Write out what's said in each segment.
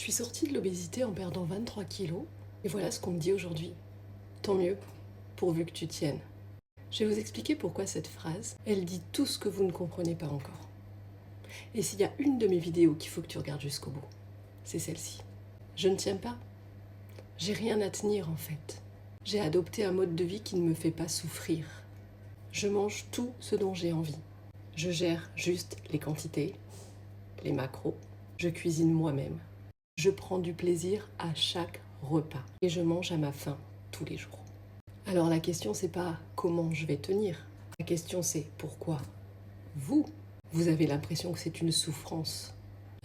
suis sortie de l'obésité en perdant 23 kilos, et voilà ce qu'on me dit aujourd'hui. Tant mieux, pourvu que tu tiennes. Je vais vous expliquer pourquoi cette phrase, elle dit tout ce que vous ne comprenez pas encore. Et s'il y a une de mes vidéos qu'il faut que tu regardes jusqu'au bout, c'est celle-ci. Je ne tiens pas. J'ai rien à tenir en fait. J'ai adopté un mode de vie qui ne me fait pas souffrir. Je mange tout ce dont j'ai envie. Je gère juste les quantités, les macros. Je cuisine moi-même. Je prends du plaisir à chaque repas. Et je mange à ma faim tous les jours. Alors la question c'est pas comment je vais tenir. La question c'est pourquoi vous avez l'impression que c'est une souffrance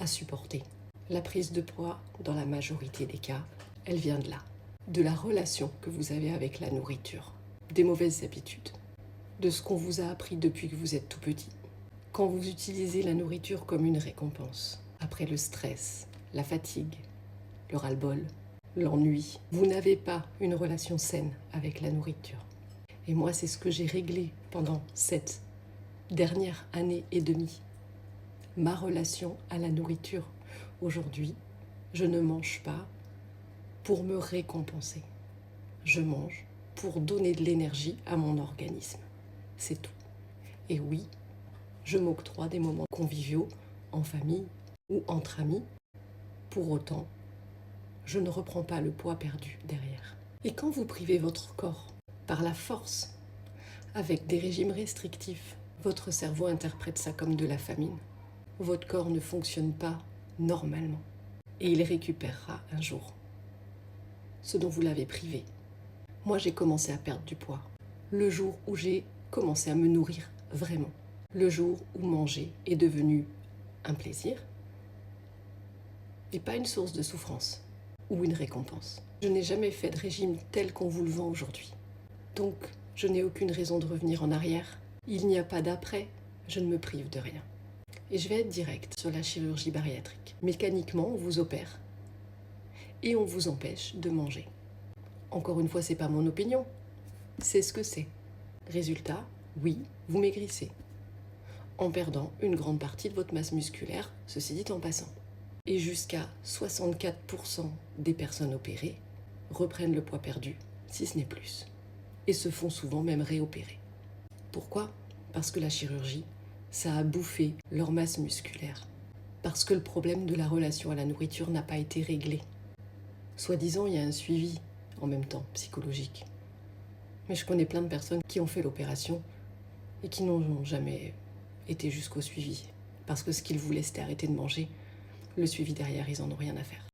à supporter. La prise de poids, dans la majorité des cas, elle vient de là. De la relation que vous avez avec la nourriture. Des mauvaises habitudes. De ce qu'on vous a appris depuis que vous êtes tout petit. Quand vous utilisez la nourriture comme une récompense, après le stress, la fatigue, le ras-le-bol, l'ennui, vous n'avez pas une relation saine avec la nourriture. Et moi, c'est ce que j'ai réglé pendant cette dernière année et demie. Ma relation à la nourriture. Aujourd'hui, je ne mange pas pour me récompenser. Je mange pour donner de l'énergie à mon organisme. C'est tout. Et oui, je m'octroie des moments conviviaux en famille ou entre amis. Pour autant, je ne reprends pas le poids perdu derrière. Et quand vous privez votre corps par la force, avec des régimes restrictifs, votre cerveau interprète ça comme de la famine. Votre corps ne fonctionne pas normalement et il récupérera un jour ce dont vous l'avez privé. Moi, j'ai commencé à perdre du poids le jour où j'ai commencé à me nourrir vraiment. Le jour où manger est devenu un plaisir et pas une source de souffrance ou une récompense. Je n'ai jamais fait de régime tel qu'on vous le vend aujourd'hui. Donc, je n'ai aucune raison de revenir en arrière. Il n'y a pas d'après, je ne me prive de rien. Et je vais être directe sur la chirurgie bariatrique. Mécaniquement, on vous opère et on vous empêche de manger. Encore une fois, c'est pas mon opinion, c'est ce que c'est. Résultat, oui, vous maigrissez, en perdant une grande partie de votre masse musculaire, ceci dit en passant. Et jusqu'à 64% des personnes opérées reprennent le poids perdu, si ce n'est plus, et se font souvent même réopérer. Pourquoi ? Parce que la chirurgie, ça a bouffé leur masse musculaire. Parce que le problème de la relation à la nourriture n'a pas été réglé. Soi-disant, il y a un suivi, en même temps, psychologique. Mais je connais plein de personnes qui ont fait l'opération et qui n'ont jamais été jusqu'au suivi. Parce que ce qu'ils voulaient, c'était arrêter de manger. Le suivi derrière, ils en ont rien à faire.